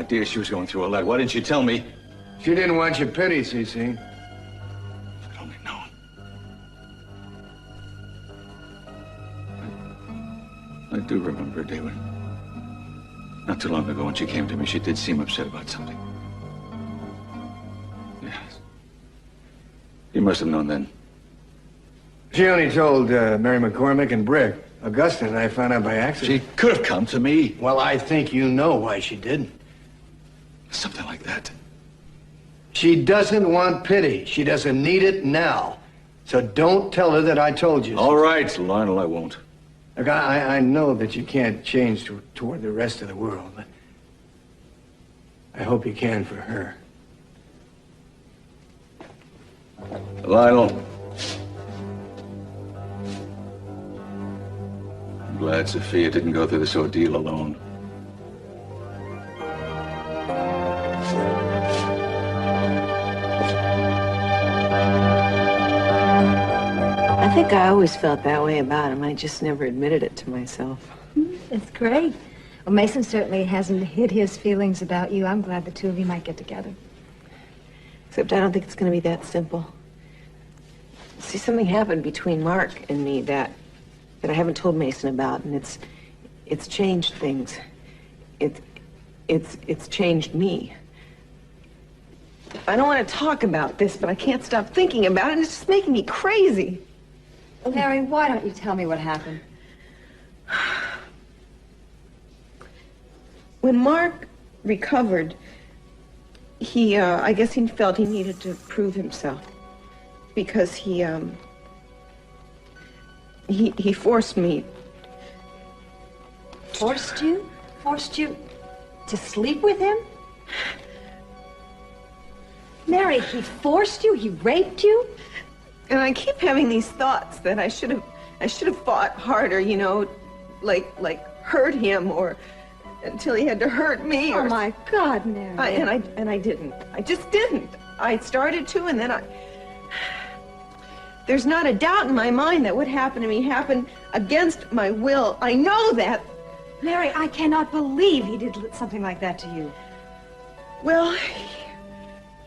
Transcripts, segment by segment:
idea she was going through all that. Why didn't she tell me? She didn't want your pity, CC. If I'd only known. I do remember, David. Not too long ago when she came to me, she did seem upset about something. Yes. You must have known then. She only told Mary McCormick and Brick. Augustus and I found out by accident. She could have come to me. Well, I think you know why she didn't. Something like that. She doesn't want pity. She doesn't need it now. So don't tell her that I told you. All right, Lionel, I won't. Look, I know that you can't change toward the rest of the world, but I hope you can for her. Lionel. I'm glad Sophia didn't go through this ordeal alone. I think I always felt that way about him. I just never admitted it to myself. It's great. Well, Mason certainly hasn't hid his feelings about you. I'm glad the two of you might get together. Except I don't think it's going to be that simple. See, something happened between Mark and me that I haven't told Mason about, and it's changed things. It's changed me. I don't want to talk about this, but I can't stop thinking about it, and it's just making me crazy. Mary, why don't you tell me what happened? When Mark recovered, I guess he felt he needed to prove himself because he forced me. Forced you? Forced you to sleep with him? Mary, he forced you? He raped you? And I keep having these thoughts that I should have fought harder, you know, like hurt him or until he had to hurt me. Oh my God, Mary. And I didn't. I just didn't. I started to, and then there's not a doubt in my mind that what happened to me happened against my will. I know that. Mary, I cannot believe he did something like that to you. Well,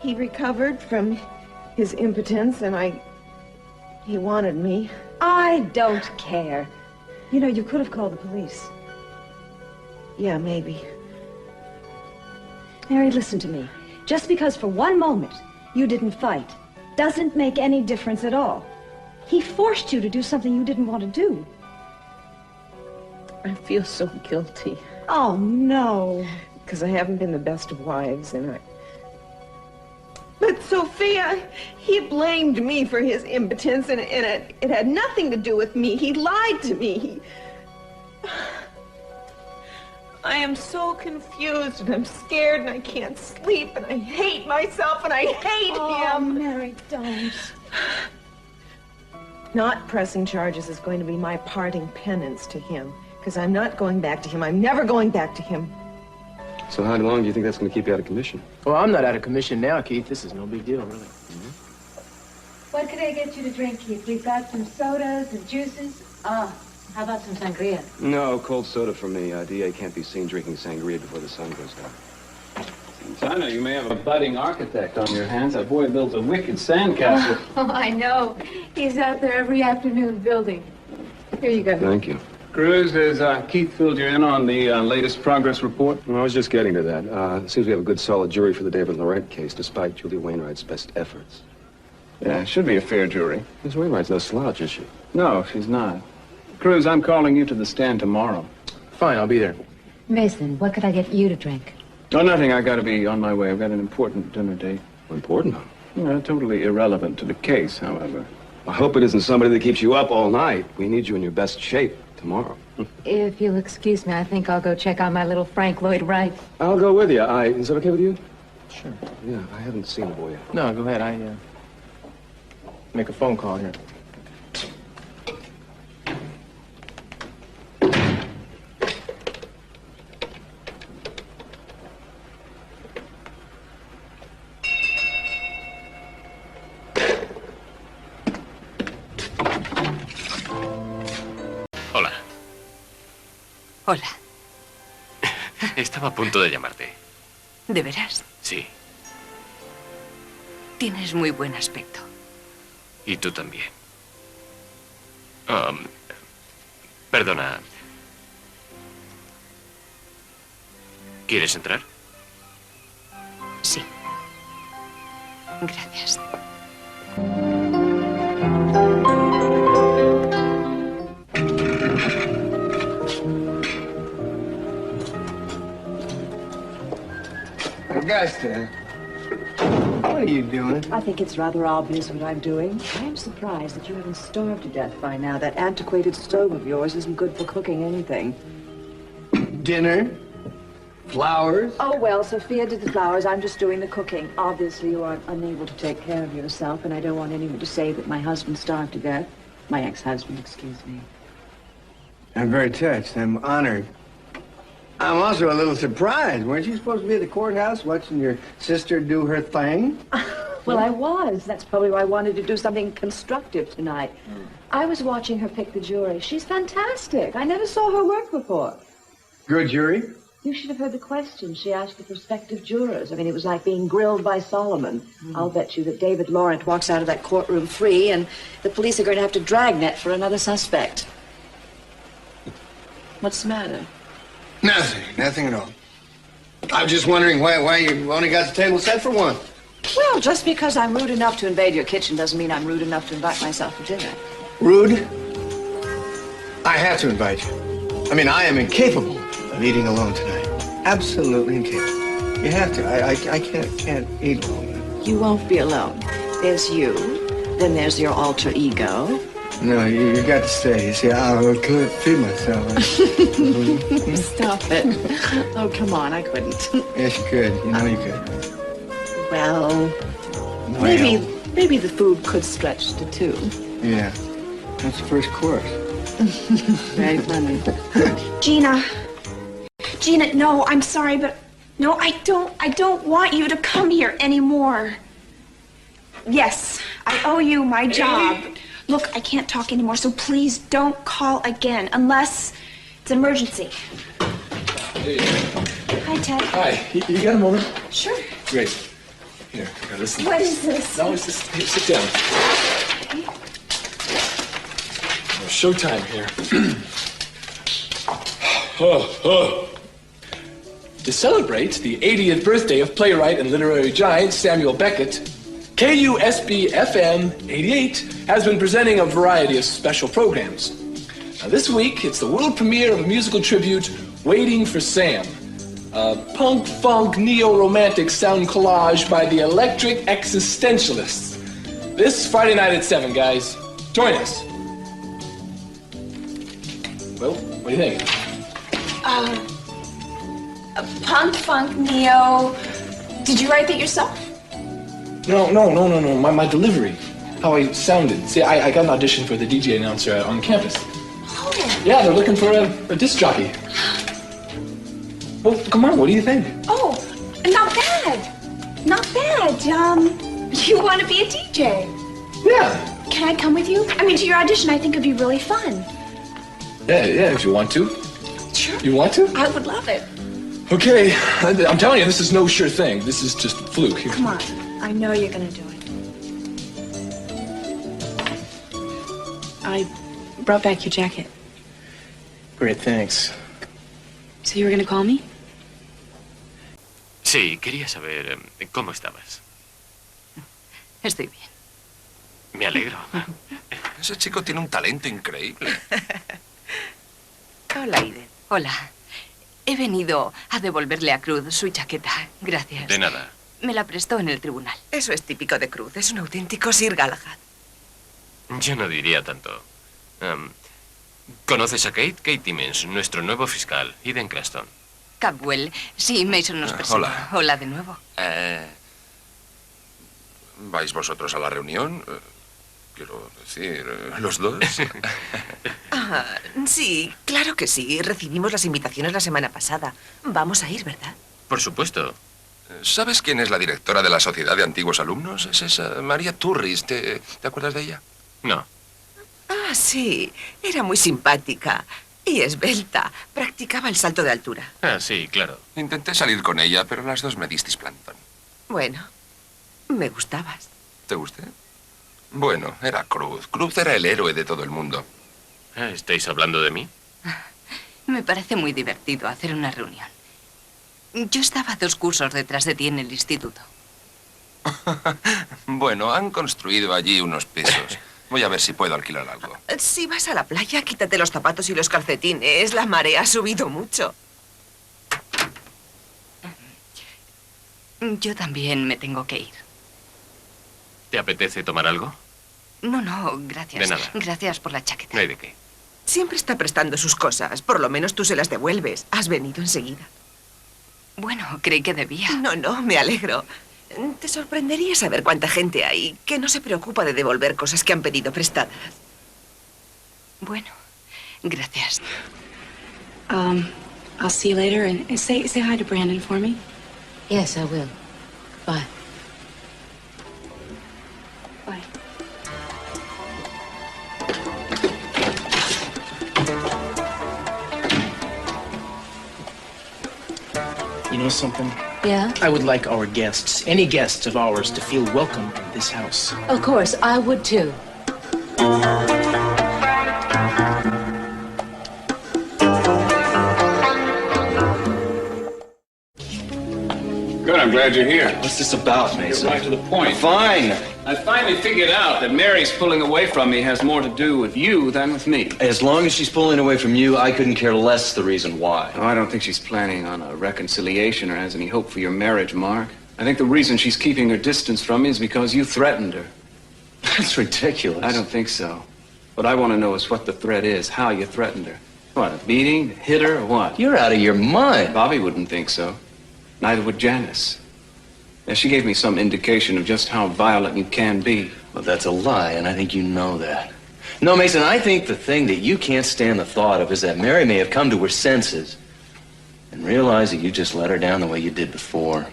he recovered from his impotence, and he wanted me. I don't care. You know, you could have called the police. Yeah, maybe. Mary, listen to me. Just because for one moment you didn't fight doesn't make any difference at all. He forced you to do something you didn't want to do. I feel so guilty. Oh, no. Because I haven't been the best of wives, and But Sophia, he blamed me for his impotence, and it had nothing to do with me. He lied to me. I am so confused, and I'm scared, and I can't sleep, and I hate myself, and I hate him. Oh, Mary, don't. Not pressing charges is going to be my parting penance to him, because I'm not going back to him. I'm never going back to him. So how long do you think that's going to keep you out of commission? Well, I'm not out of commission now, Keith. This is no big deal, really. What could I get you to drink, Keith? We've got some sodas and juices. How about some sangria? No, cold soda for me. DA can't be seen drinking sangria before the sun goes down. Santana, you may have a budding architect on your hands. That boy builds a wicked sandcastle. Oh, I know. He's out there every afternoon building. Here you go. Thank you. Cruz, has Keith filled you in on the latest progress report? Well, I was just getting to that. It seems we have a good, solid jury for the David Laurent case, despite Julia Wainwright's best efforts. Yeah, it should be a fair jury. Miss Wainwright's no slouch, is she? No, she's not. Cruz, I'm calling you to the stand tomorrow. Fine, I'll be there. Mason, what could I get you to drink? Oh, nothing. I got to be on my way. I've got an important dinner date. Important? Totally irrelevant to the case, however. I hope it isn't somebody that keeps you up all night. We need you in your best shape tomorrow. If you'll excuse me, I think I'll go check on my little Frank Lloyd Wright. I'll go with you. Is that okay with you? Sure. Yeah, I haven't seen the boy yet. No, go ahead. I make a phone call here. Hola. Estaba a punto de llamarte. ¿De veras? Sí. Tienes muy buen aspecto. Y tú también. Perdona. ¿Quieres entrar? Sí. Gracias. Augusta, what are you doing? I think it's rather obvious what I'm doing. I am surprised that you haven't starved to death by now. That antiquated stove of yours isn't good for cooking anything. Dinner? Flowers? Oh, well, Sophia did the flowers. I'm just doing the cooking. Obviously, you are unable to take care of yourself, and I don't want anyone to say that my husband starved to death. My ex-husband, excuse me. I'm very touched. I'm honored. I'm also a little surprised. Weren't you supposed to be at the courthouse watching your sister do her thing? Well, I was. That's probably why I wanted to do something constructive tonight. I was watching her pick the jury. She's fantastic. I never saw her work before. Good jury? You should have heard the questions she asked the prospective jurors. I mean, it was like being grilled by Solomon. I'll bet you that David Laurent walks out of that courtroom free, and the police are going to have to dragnet for another suspect. What's the matter? Nothing at all. I was just wondering why you only got the table set for one. Well, just because I'm rude enough to invade your kitchen doesn't mean I'm rude enough to invite myself for dinner. Rude? I have to invite you. I mean, I am incapable of eating alone tonight. Absolutely incapable. You have to. I can't eat alone. You won't be alone. There's you. Then there's your alter ego. No, you got to stay. You see, I couldn't feed myself. Stop it. Oh, come on, I couldn't. Yes, you could. You know you could. Well, maybe the food could stretch to 2. Yeah. That's the first course. Very funny. Gina, no, I'm sorry, but no, I don't want you to come here anymore. Yes, I owe you my job. Look, I can't talk anymore, so please don't call again unless it's an emergency. Hey. Hi, Ted. Hi. You got a moment? Sure. Great. Here, listen. What is this? No, it's just, here, sit down. Showtime here. To celebrate the 80th birthday of playwright and literary giant Samuel Beckett, KUSB-FM 88 has been presenting a variety of special programs. Now, this week, it's the world premiere of a musical tribute, Waiting for Sam, a punk, funk, neo-romantic sound collage by the Electric Existentialists. This Friday night at 7, guys. Join us. Well, what do you think? Punk, funk, neo. Did you write that yourself? No. My delivery. How I sounded. See, I got an audition for the DJ announcer on campus. Oh. Yeah, they're looking for a disc jockey. Well, come on, what do you think? Oh, not bad. Not bad. You want to be a DJ? Yeah. Can I come with you? I mean, to your audition, I think it'd be really fun. Yeah, if you want to. Sure. You want to? I would love it. Okay, I'm telling you, this is no sure thing. This is just fluke. Come on. I know you're gonna do it. I brought back your jacket. Great, thanks. So you were gonna call me? Sí, quería saber cómo estabas. Estoy bien. Me alegro. Ese chico tiene un talento increíble. Hola, Eden. Hola. He venido a devolverle a Cruz su chaqueta. Gracias. De nada. Me la prestó en el tribunal. Eso es típico de Cruz. Es un auténtico Sir Galahad. Yo no diría tanto. ¿Conoces a Kate? Kate Timmins, nuestro nuevo fiscal, Eden Cranston. Capwell. Sí, Mason nos presentó. Hola. Hola de nuevo. ¿Vais vosotros a la reunión? Quiero decir, ¿los dos? Sí, claro que sí. Recibimos las invitaciones la semana pasada. Vamos a ir, ¿verdad? Por supuesto. ¿Sabes quién es la directora de la Sociedad de Antiguos Alumnos? Es esa María Turris. ¿Te acuerdas de ella? No. Ah, sí. Era muy simpática. Y esbelta. Practicaba el salto de altura. Ah, sí, claro. Intenté salir con ella, pero las dos me disteis plantón. Bueno, me gustabas. ¿Te gusté? Bueno, era Cruz. Cruz era el héroe de todo el mundo. ¿Estáis hablando de mí? Me parece muy divertido hacer una reunión. Yo estaba 2 cursos detrás de ti en el instituto. Bueno, han construido allí unos pisos. Voy a ver si puedo alquilar algo. Si vas a la playa, quítate los zapatos y los calcetines. La marea ha subido mucho. Yo también me tengo que ir. ¿Te apetece tomar algo? No, gracias. De nada. Gracias por la chaqueta. No hay de qué. Siempre está prestando sus cosas. Por lo menos tú se las devuelves. Has venido enseguida. Bueno, creí que debía. No, me alegro. Te sorprendería saber cuánta gente hay que no se preocupa de devolver cosas que han pedido prestadas. Bueno, gracias. I'll see you later, and say hi to Brandon for me. Yes, I will. Bye. Bye. You know something? Yeah? I would like our guests, any guests of ours, to feel welcome in this house. Of course, I would too. Good, I'm glad you're here. What's this about, Mason? Get right to the point. Fine. I finally figured out that Mary's pulling away from me has more to do with you than with me. As long as she's pulling away from you, I couldn't care less the reason why. Oh, I don't think she's planning on a reconciliation or has any hope for your marriage, Mark. I think the reason she's keeping her distance from me is because you threatened her. That's ridiculous. I don't think so. What I want to know is what the threat is, how you threatened her. What, a beating, hit her, or what? You're out of your mind. Bobby wouldn't think so. Neither would Janice. Now, she gave me some indication of just how violent you can be. Well, that's a lie, and I think you know that. No, Mason, I think the thing that you can't stand the thought of is that Mary may have come to her senses and realized that you just let her down the way you did before.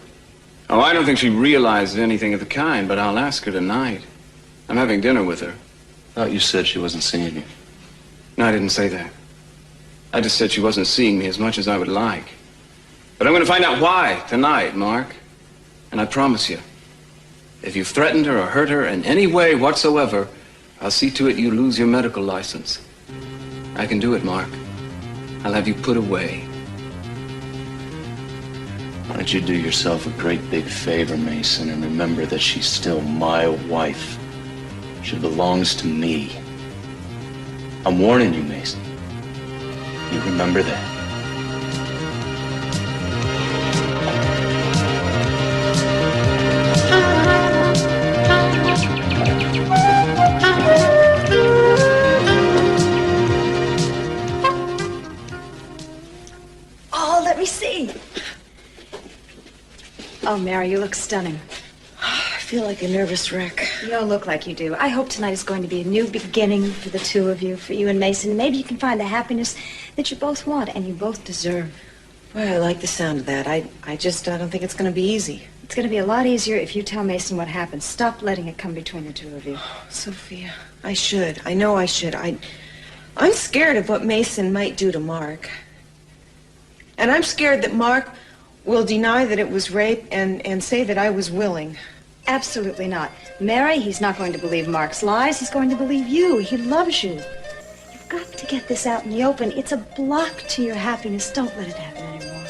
Oh, I don't think she realized anything of the kind, but I'll ask her tonight. I'm having dinner with her. I thought you said she wasn't seeing you. No, I didn't say that. I just said she wasn't seeing me as much as I would like. But I'm going to find out why tonight, Mark. And I promise you, if you've threatened her or hurt her in any way whatsoever, I'll see to it you lose your medical license. I can do it, Mark. I'll have you put away. Why don't you do yourself a great big favor, Mason, and remember that she's still my wife. She belongs to me. I'm warning you, Mason. You remember that. Oh, let me see. Oh, Mary, you look stunning. I feel like a nervous wreck. You don't look like you do. I hope tonight is going to be a new beginning for the two of you, for you and Mason. Maybe you can find the happiness that you both want and you both deserve. Well, I like the sound of that. I don't think it's going to be easy. It's going to be a lot easier if you tell Mason what happened. Stop letting it come between the two of you. Sophia, I should. I know I should. I'm scared of what Mason might do to Mark. And I'm scared that Mark will deny that it was rape and say that I was willing. Absolutely not. Mary, he's not going to believe Mark's lies. He's going to believe you. He loves you. You've got to get this out in the open. It's a block to your happiness. Don't let it happen anymore.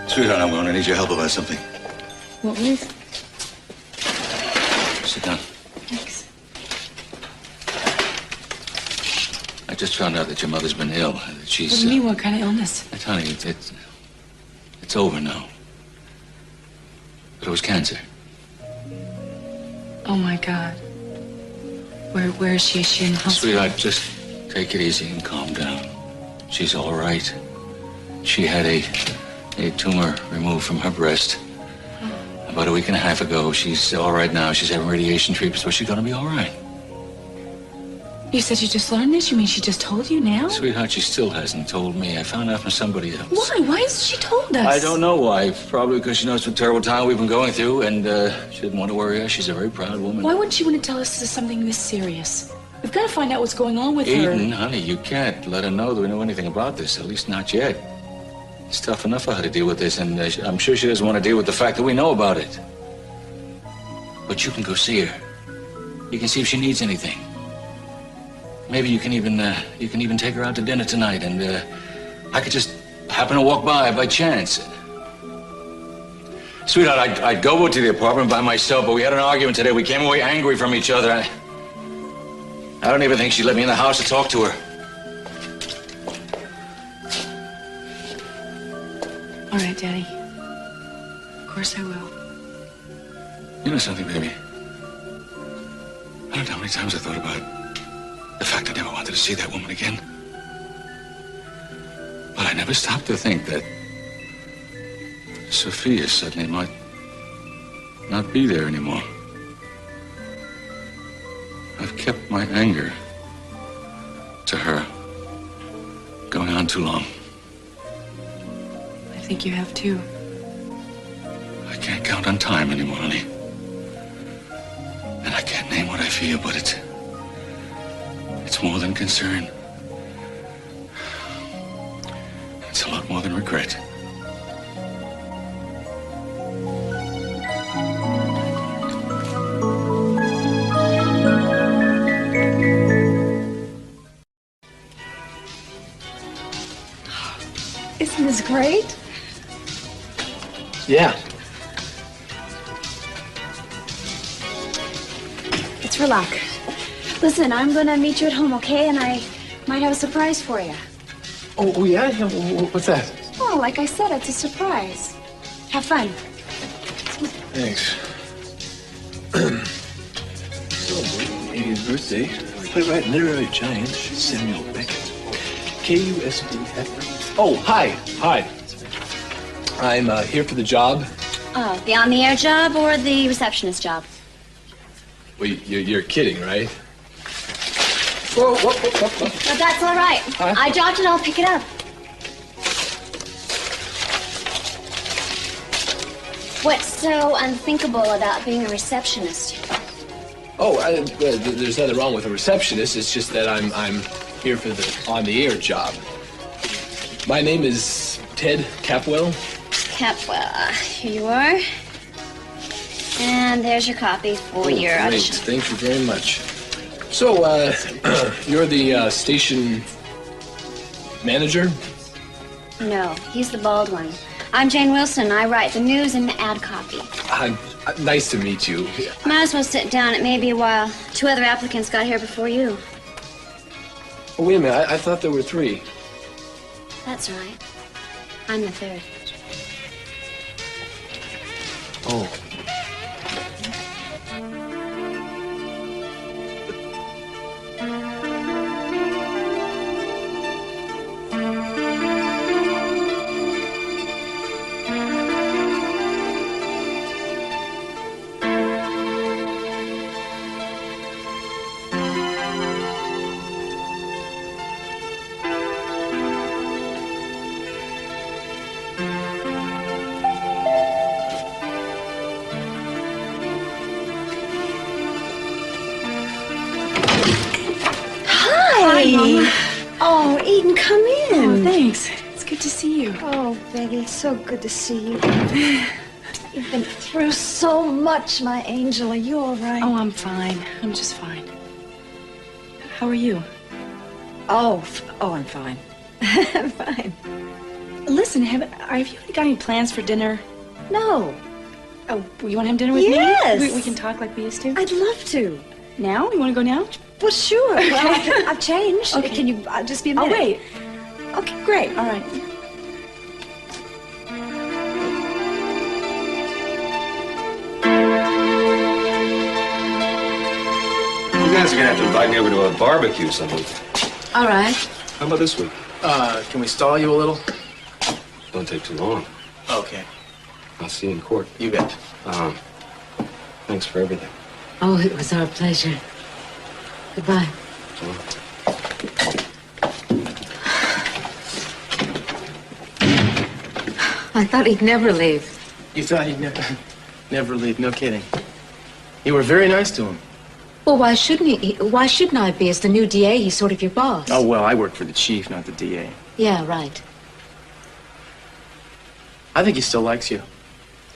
Sweetheart, I'm going to need your help about something. What was? Sit down. Thanks. I just found out that your mother's been ill. That she's. What do you mean? What kind of illness? Honey, it's over now. But it was cancer. Oh my God. Where is she? Is she in the hospital? Sweetheart, just take it easy and calm down. She's all right. She had a tumor removed from her breast about a week and a half ago. She's all right now. She's having radiation treatment, so she's gonna be all right. You said you just learned this? You mean she just told you now? Sweetheart, she still hasn't told me. I found out from somebody else. Why? Why hasn't she told us? I don't know why. Probably because she knows the terrible time we've been going through, and she didn't want to worry us. She's a very proud woman. Why wouldn't she want to tell us this is something this serious? We've got to find out what's going on with her. Eden, honey, you can't let her know that we know anything about this, at least not yet. It's tough enough for her to deal with this, and I'm sure she doesn't want to deal with the fact that we know about it. But you can go see her. You can see if she needs anything. Maybe you can even take her out to dinner tonight, and I could just happen to walk by chance. Sweetheart, I'd go to the apartment by myself, but we had an argument today. We came away angry from each other. I don't even think she'd let me in the house to talk to her. All right, Daddy. Of course I will. You know something, baby? I don't know how many times I thought about the fact I never wanted to see that woman again. But I never stopped to think that Sophia suddenly might not be there anymore. I've kept my anger to her going on too long. I think you have too. I can't count on time anymore, honey. And I can't name what I feel, but it's more than concern. It's a lot more than regret. Isn't this great? Yeah. It's for luck. Listen, I'm gonna meet you at home, okay? And I might have a surprise for you. Oh yeah? What's that? Oh, like I said, it's a surprise. Have fun. Thanks. So, 80th birthday, playwright and literary giant Samuel Beckett. KUSBF. Oh, hi. I'm here for the job. Oh, the on-the-air job or the receptionist job? Well, you're kidding, right? Whoa. No, that's all right. Huh? I dropped it. I'll pick it up. What's so unthinkable about being a receptionist? Oh, there's nothing wrong with a receptionist. It's just that I'm here for the on-the-air job. My name is Ted Capwell. Capwell, here you are. And there's your copy for your audition. Great, thank you very much. So, you're the station manager? No, he's the bald one. I'm Jane Wilson. I write the news and the ad copy. Nice to meet you. Might as well sit down. It may be a while. 2 other applicants got here before you. Oh, wait a minute. I thought there were 3. That's right. I'm the 3rd. Oh. Oh, Eden, come in. Oh, thanks. It's good to see you. Oh, baby, it's so good to see you. You've been through so much, my angel. Are you all right? Oh, I'm fine. I'm just fine. How are you? Oh, I'm fine. I'm fine. Listen, have you got any plans for dinner? No. Oh, you want to have dinner with Yes. me? We can talk like we used to? I'd love to. Now? You want to go now? Well, sure. Okay. Well, I've changed. Okay. Can you just be a I'll minute? wait. Okay, great. All right. You guys are gonna have to invite me over to a barbecue someday. All right. How about this week? Can we stall you a little? Don't take too long. Okay. I'll see you in court. You bet. Thanks for everything. Oh, it was our pleasure. Goodbye. I thought he'd never leave. You thought he'd never leave? No kidding. You were very nice to him. Well, why shouldn't he? Why shouldn't I be? As the new DA, he's sort of your boss. Oh, well, I work for the chief, not the DA. Yeah, right. I think he still likes you.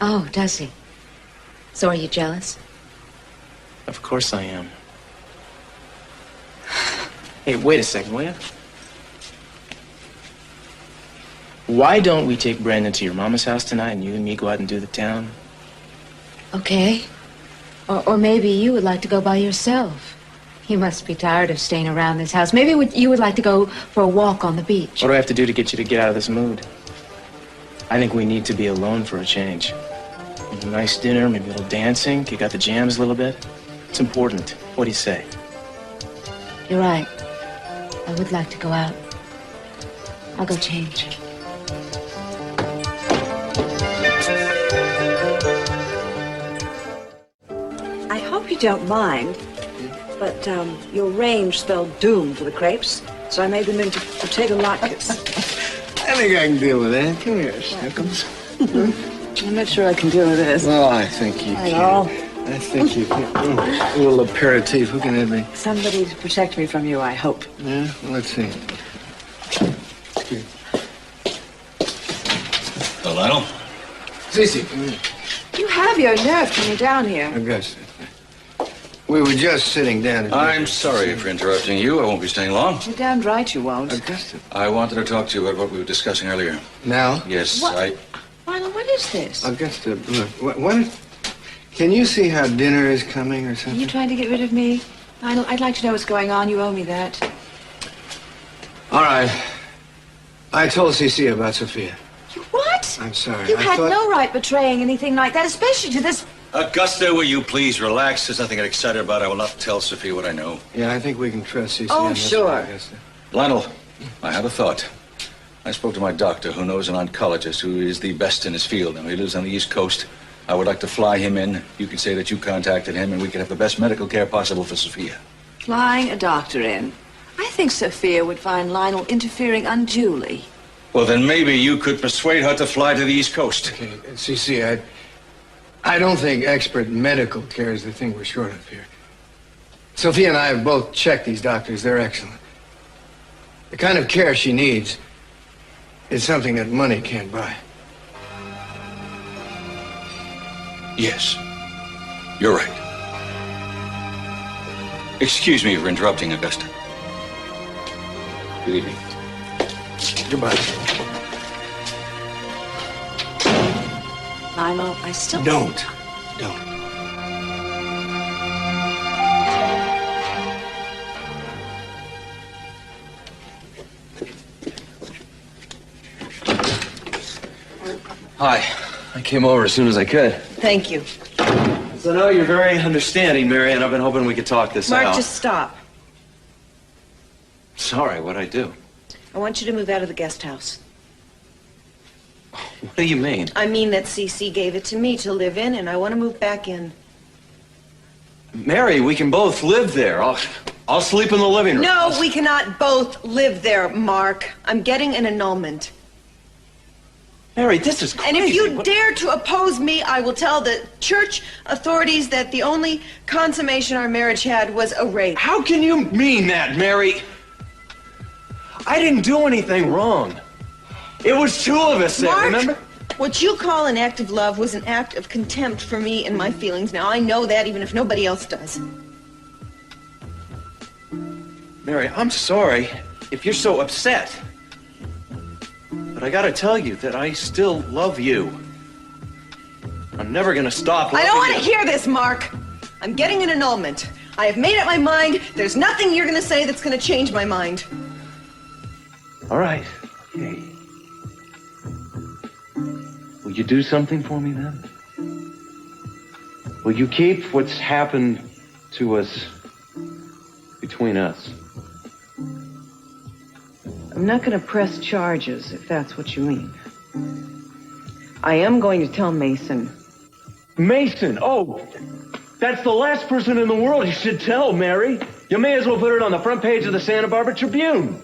Oh, does he? So are you jealous? Of course I am. Hey, wait a second, will you? Why don't we take Brandon to your mama's house tonight and you and me go out and do the town? Okay. Or maybe you would like to go by yourself. You must be tired of staying around this house. Maybe you would like to go for a walk on the beach. What do I have to do to get you to get out of this mood? I think we need to be alone for a change. A nice dinner, maybe a little dancing, kick out the jams a little bit. It's important. What do you say? You're right. I would like to go out. I'll go change. I hope you don't mind, but your range spelled doom for the crepes, so I made them into potato latkes. I think I can deal with that. Come here, Snickles. I'm not sure I can deal with this. Well, I think you I can. know. I think you can. A little aperitif. Who can that be? Somebody to protect me from you, I hope. Yeah? Well, let's see. Hello, Lionel. Cece, come here. You have your nerve coming down here. Augusta. We were just sitting down. I'm sorry for interrupting you. I won't be staying long. You're damned right you won't. Augusta. I wanted to talk to you about what we were discussing earlier. Now? Yes, What? Lionel, what is this? Augusta, look, what can you see how dinner is coming or Are something? you trying to get rid of me? Lionel, I'd like to know what's going on. You owe me that. All right. I told Cece about Sophia. You what? I'm sorry. You I had thought... no right betraying anything like that, especially to this... Augusta, will you please relax? There's nothing to get excited about. I will not tell Sophia what I know. Yeah, I think we can trust Cece. Oh, on this sure. one, Augusta. Lionel, I have a thought. I spoke to my doctor, who knows an oncologist who is the best in his field. Now, he lives on the East Coast. I would like to fly him in. You can say that you contacted him, and we can have the best medical care possible for Sophia. Flying a doctor in. I think Sophia would find Lionel interfering unduly. Well, then maybe you could persuade her to fly to the East Coast. Okay, Cece, I don't think expert medical care is the thing we're short of here. Sophia and I have both checked these doctors. They're excellent. The kind of care she needs is something that money can't buy. Yes, you're right. Excuse me for interrupting, Augusta. Good evening. Goodbye. Lionel, I still... Don't. Hi. I came over as soon as I could. Thank you. So now you're very understanding, Mary, and I've been hoping we could talk this out. Mark, just stop. Sorry, what'd I do? I want you to move out of the guest house. What do you mean? I mean that Cece gave it to me to live in, and I want to move back in. Mary, we can both live there. I'll sleep in the living room. No, we cannot both live there, Mark. I'm getting an annulment. Mary, this is crazy. And if you dare to oppose me, I will tell the church authorities that the only consummation our marriage had was a rape. How can you mean that, Mary? I didn't do anything wrong. It was two of us there, Mark, remember? what you call an act of love was an act of contempt for me and my feelings. Now, I know that even if nobody else does. Mary, I'm sorry if you're so upset. But I gotta tell you that I still love you. I'm never gonna stop loving you. I don't want to hear this, Mark. I'm getting an annulment. I have made up my mind. There's nothing you're going to say that's going to change my mind. All right. Okay. Will you do something for me then? Will you keep what's happened to us between us? I'm not going to press charges, if that's what you mean. I am going to tell Mason. Mason? Oh, that's the last person in the world you should tell, Mary. You may as well put it on the front page of the Santa Barbara Tribune.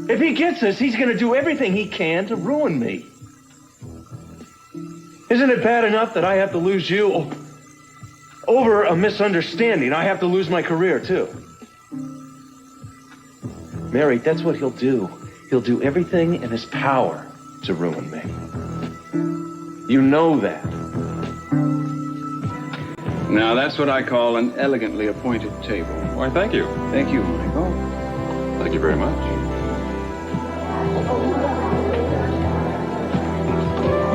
If he gets us, he's going to do everything he can to ruin me. Isn't it bad enough that I have to lose you? Over a misunderstanding, I have to lose my career, too. Mary, that's what he'll do. He'll do everything in his power to ruin me. You know that. Now, that's what I call an elegantly appointed table. Why, thank you. Thank you, Michael. Thank you very much.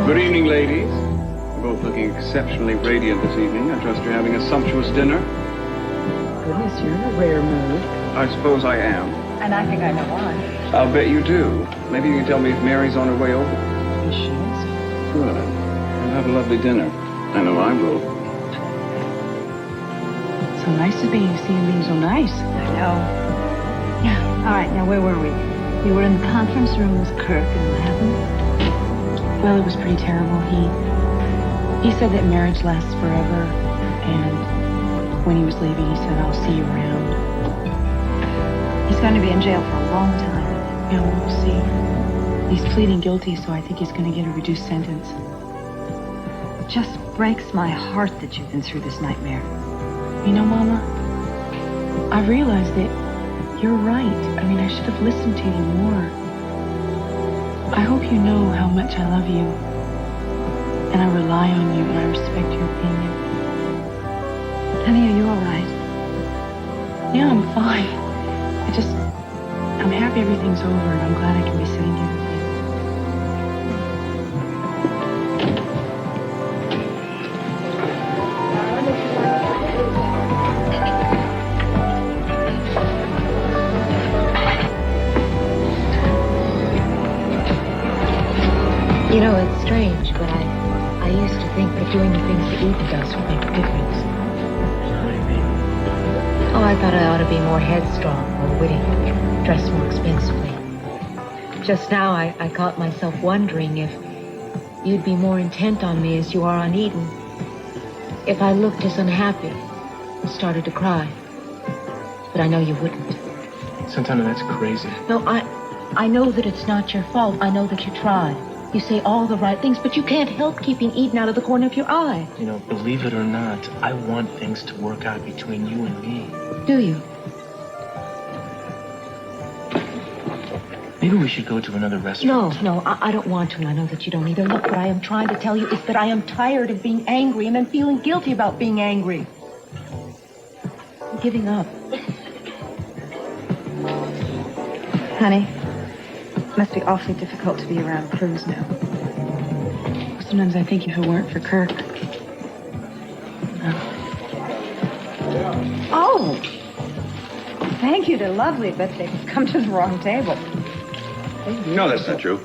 Good evening, ladies. You're both looking exceptionally radiant this evening. I trust you're having a sumptuous dinner. Goodness, you're in a rare mood. I suppose I am. And I think I know why. I'll bet you do. Maybe you can tell me if Mary's on her way over. Yes, she is. Good. We'll have a lovely dinner. I know I will. So nice of you seeing being so nice. I know. Yeah, all right, now where were we? We were in the conference room with Kirk and what happened? Well, it was pretty terrible. He said that marriage lasts forever, and when he was leaving, he said, I'll see you around. He's going to be in jail for a long time. Yeah, we'll see. He's pleading guilty, so I think he's going to get a reduced sentence. It just breaks my heart that you've been through this nightmare. You know, Mama, I realized that you're right. I mean, I should have listened to you more. I hope you know how much I love you, and I rely on you, and I respect your opinion. Honey, are you all right? Yeah, I'm fine. I'm happy everything's over, and I'm glad I can be sitting here with you. You know, it's strange, but I used to think that doing the things that Eden does would make a difference. Oh, I thought I ought to be more headstrong, more witty, dress more expensively. Just now, I caught myself wondering if you'd be more intent on me as you are on Eden. If I looked as unhappy and started to cry. But I know you wouldn't. Santana, that's crazy. No, I know that it's not your fault. I know that you tried. You say all the right things, but you can't help keeping Eden out of the corner of your eye. You know, believe it or not, I want things to work out between you and me. Do you? Maybe we should go to another restaurant. No, I don't want to, and I know that you don't either. Look, what I am trying to tell you is that I am tired of being angry and then feeling guilty about being angry. I'm giving up. Honey, it must be awfully difficult to be around Cruz now. Sometimes I think if it weren't for Kirk. Oh! Thank you, they're lovely, but they've come to the wrong table. No, that's not true.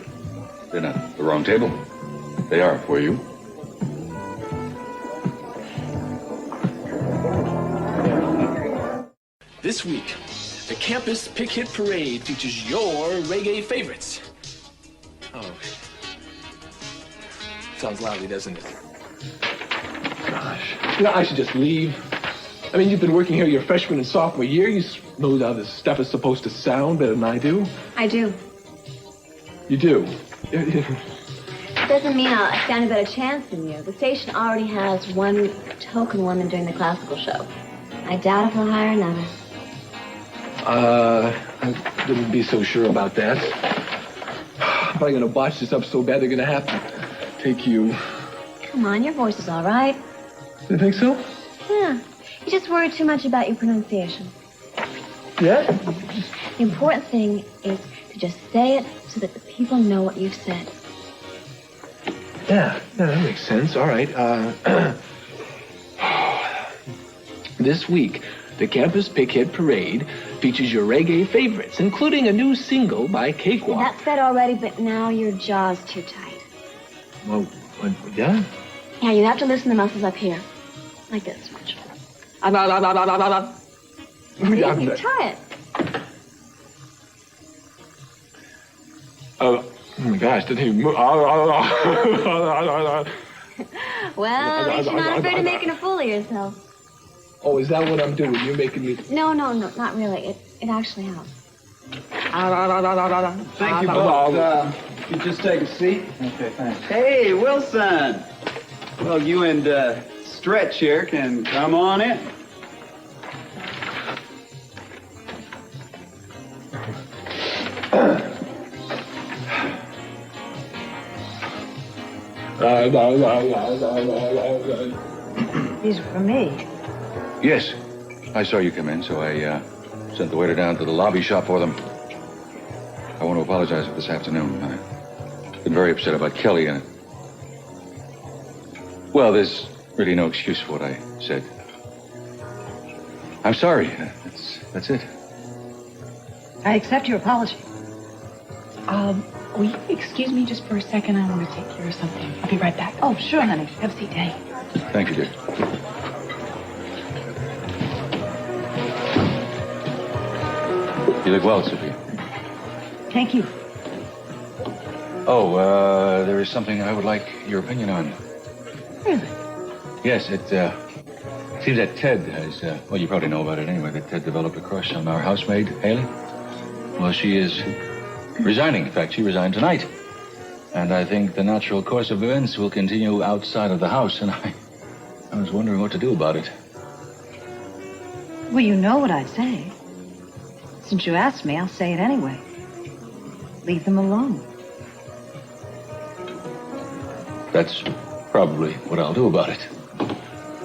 They're not the wrong table. They are for you. This week, the Campus Pick Hit Parade features your reggae favorites. Oh. Sounds lousy, doesn't it? Gosh. You know, I should just leave. I mean, you've been working here your freshman and sophomore year. You know how this stuff is supposed to sound better than I do. I do. You do? Doesn't mean I'll stand a better chance than you. The station already has one token woman doing the classical show. I doubt if I'll hire another. I wouldn't be so sure about that. I'm probably gonna botch this up so bad they're gonna have to take you. Come on, your voice is all right. You think so? Yeah. You just worry too much about your pronunciation. Yeah? The important thing is to just say it so that the people know what you've said. Yeah, that makes sense. All right. This week, the Campus Pick Hit Parade features your reggae favorites, including a new single by Cakewalk. That's said already, but now your jaw's too tight. Well, yeah? Yeah, you have to listen to muscles up here. Like this much. You try it. Oh my gosh, didn't he move? Well, at least you're not afraid of making a fool of yourself. Oh, is that what I'm doing? You're making me... No, not really. It actually helps. Thank you both. You just take a seat. Okay, thanks. Hey, Wilson. Well, you and stretch here can come on in. These are for me. Yes. I saw you come in, so I sent the waiter down to the lobby shop for them. I want to apologize for this afternoon. I've been very upset about Kelly and... Well, there's really no excuse for what I said. I'm sorry. That's it. I accept your apology. Will you excuse me just for a second? I want to take care of something. I'll be right back. Oh, sure, honey. Have a seat, Daddy. Thank you, dear. You look well, Sophia. Thank you. Oh, there is something I would like your opinion on. Really? Yes, it seems that Ted has, well, you probably know about it anyway, that Ted developed a crush on our housemaid, Haley. Well, she is resigning. In fact, she resigned tonight. And I think the natural course of events will continue outside of the house, and I was wondering what to do about it. Well, you know what I'd say. Since you asked me, I'll say it anyway. Leave them alone. That's probably what I'll do about it.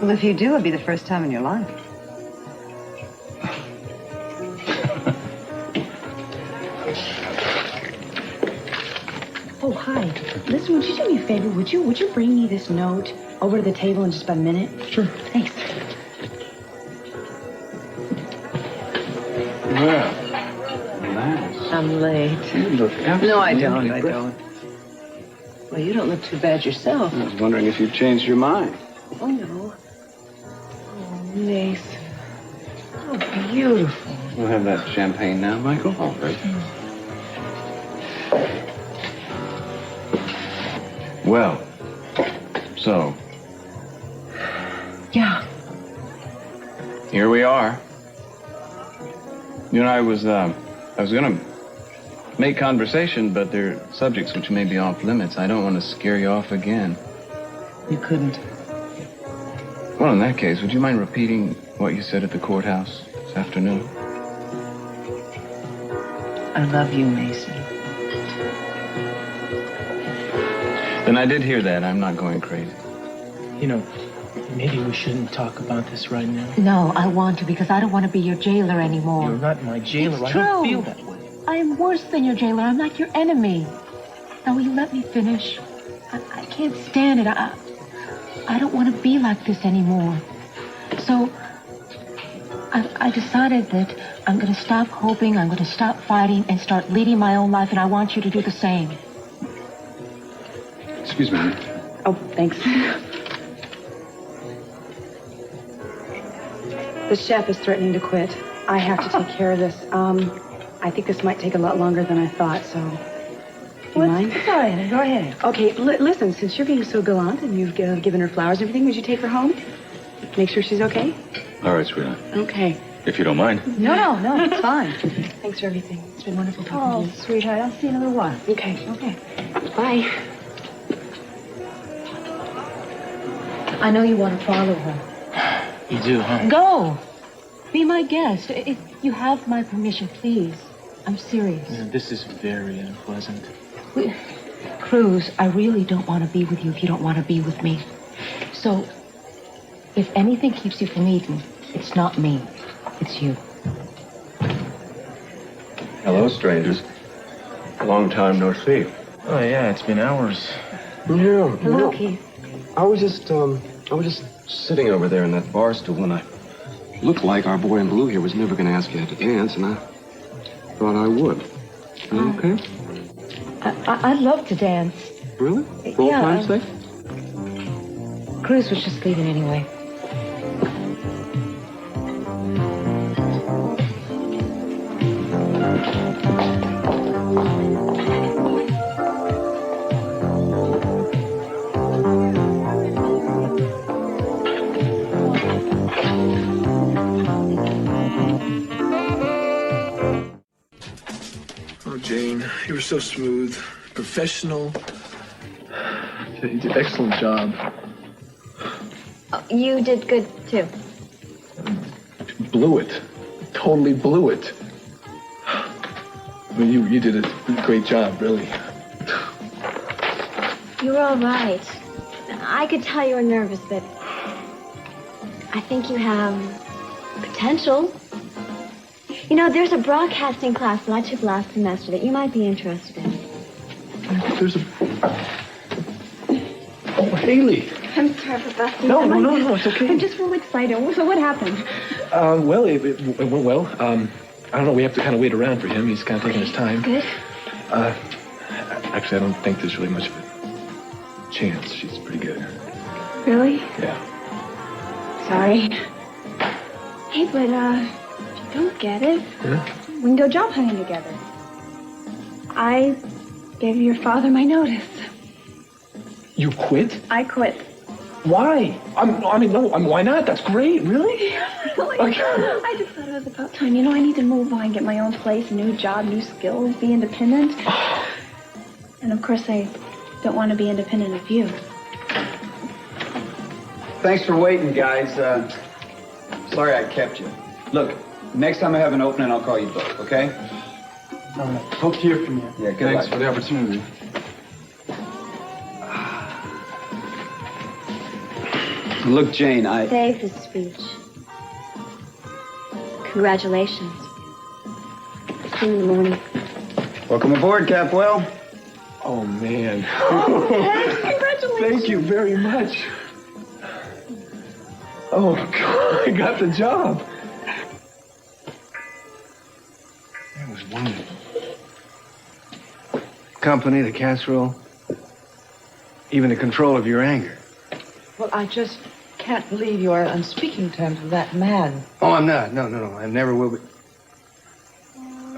Well, if you do, it'll be the first time in your life. Oh, hi. Listen, would you do me a favor? Would you bring me this note over to the table in just about a minute? Sure. Thanks. Well, I'm late. you look No, I don't. absolutely I don't. Well, you don't look too bad yourself. I was wondering if you'd changed your mind. Oh, no. Oh, Nace. Oh, beautiful. We'll have that champagne now, Michael. All right. Well, so, Yeah. here we are. You know, I was gonna make conversation, but there are subjects which may be off limits. I don't want to scare you off again. You couldn't. Well, in that case, would you mind repeating what you said at the courthouse this afternoon? I love you, Mason. Then I did hear that. I'm not going crazy. You know, maybe we shouldn't talk about this right now. No, I want to because I don't want to be your jailer anymore. You're not my jailer. It's I don't true. feel that way. I am worse than your jailer. I'm like your enemy. Now, will you let me finish? I can't stand it. I don't want to be like this anymore. So, I decided that I'm going to stop hoping, I'm going to stop fighting, and start leading my own life, and I want you to do the same. Excuse me. Oh, thanks. The chef is threatening to quit. I have to take care of this. I think this might take a lot longer than I thought, so... Do you mind? It's all right, honey. Go ahead. Okay, listen, since you're being so gallant and you've given her flowers and everything, would you take her home? Make sure she's okay? All right, sweetheart. Okay. If you don't mind. No, it's fine. Thanks for everything. It's been wonderful talking to you. Sweetheart, I'll see you in a little while. Okay. Bye. I know you want to follow her. You do, huh? Go! Be my guest. If you have my permission, please. I'm serious. Yeah, this is very unpleasant. Cruz, I really don't want to be with you if you don't want to be with me. So, if anything keeps you from Eden, it's not me. It's you. Hello, strangers. Long time no see. Oh, yeah, it's been hours. Yeah. Hello, Keith. I was just sitting over there in that bar stool, and I looked like our boy in blue here was never going to ask you to dance, and I thought I would. You okay? I'd love to dance. Really? For old time's sake? Cruz was just leaving anyway. Oh, Jane, you were so smooth, professional. You did an excellent job. you did good, too. Blew it. Totally blew it. I mean, you did a great job, really. You were all right. I could tell you were nervous, but I think you have potential. You know, there's a broadcasting class that I took last semester that you might be interested in. There's a... Oh, Haley. I'm sorry for busting. No, it's okay. I'm just really excited. So what happened? Well, it went well. I don't know, we have to kind of wait around for him. He's kind of taking his time. Good. Actually, I don't think there's really much of a chance. She's pretty good. Really? Yeah. Sorry. Hey, but, if you don't get it, we can go job hunting together. I gave your father my notice. You quit? I quit. Why? Why not? That's great. Really? Really? I just thought it was about time. You know, I need to move on, get my own place, new job, new skills, be independent. And of course, I don't want to be independent of you. Thanks for waiting, guys. Sorry I kept you. Look, next time I have an opening, I'll call you both, okay? All right. Hope to hear from you. Yeah, good Thanks luck. for the opportunity. Look, Jane, Save the speech. Congratulations. See you in the morning. Welcome aboard, Capwell. Oh, man. Oh, congratulations. Thank you very much. Oh, God, I got the job. That was wonderful. Company, the casserole, even the control of your anger. Well, I just can't believe you are on speaking terms with that man. Oh, I'm not. No. I never will be.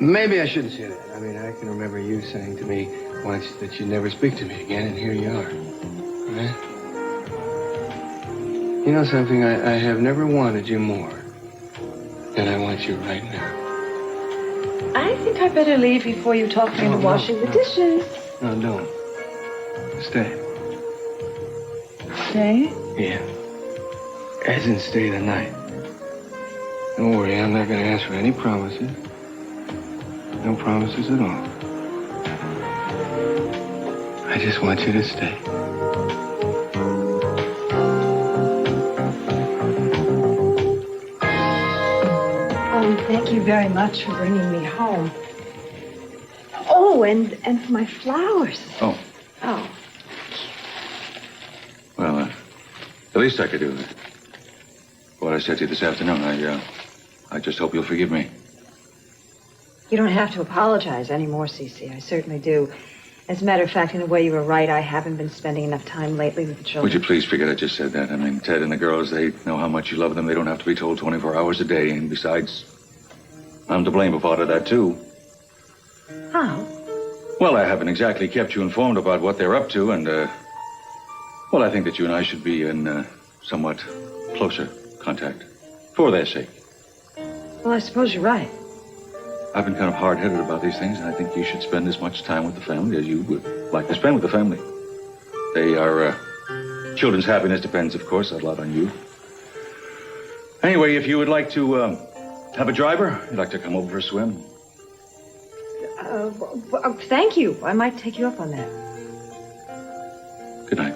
Maybe I shouldn't say that. I mean, I can remember you saying to me once that you'd never speak to me again, and here you are. Right? You know something? I have never wanted you more than I want you right now. I think I better leave before you talk me into washing the dishes. No, don't. Stay. Stay? Yeah. As in stay the night. Don't worry, I'm not going to ask for any promises. No promises at all. I just want you to stay. Oh, thank you very much for bringing me home. Oh, and for my flowers. Oh. Oh. Well, the least I could do. What I said to you this afternoon, I just hope you'll forgive me. You don't have to apologize anymore, Cece. I certainly do. As a matter of fact, in a way, you were right. I haven't been spending enough time lately with the children. Would you please forget I just said that? I mean, Ted and the girls, they know how much you love them. They don't have to be told 24 hours a day. And besides, I'm to blame for part of that, too. How? Well, I haven't exactly kept you informed about what they're up to, and, well, I think that you and I should be in somewhat closer contact for their sake. Well, I suppose you're right. I've been kind of hard-headed about these things, and I think you should spend as much time with the family as you would like to spend with the family. They are, children's happiness depends, of course, a lot on you. Anyway, if you would like to, have a driver, you'd like to come over for a swim. Thank you. I might take you up on that. Good night.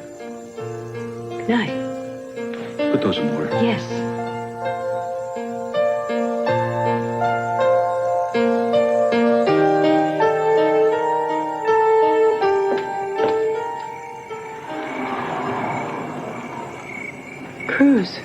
Good night. Put those in order. Yes. Cruz.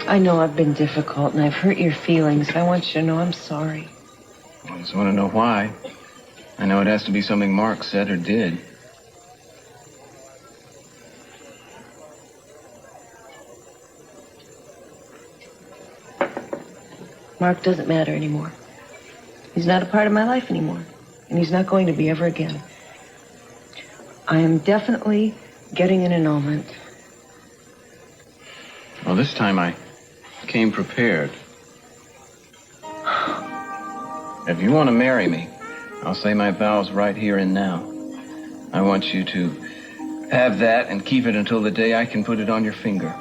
I know I've been difficult and I've hurt your feelings. I want you to know I'm sorry. I just want to know why. I know it has to be something Mark said or did. Mark doesn't matter anymore. He's not a part of my life anymore. And he's not going to be ever again. I am definitely getting an annulment. Well, this time I came prepared. If you want to marry me, I'll say my vows right here and now. I want you to have that and keep it until the day I can put it on your finger.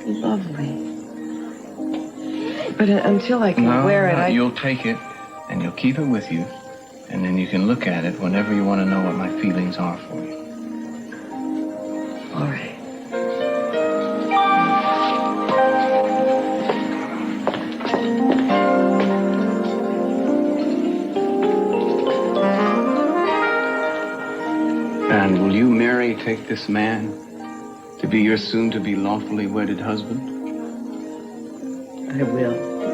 Lovely. But until I can wear it, You'll take it, and you'll keep it with you, and then you can look at it whenever you want to know what my feelings are for you. All right. And will you, Mary, take this man to be your soon-to-be lawfully wedded husband? I will.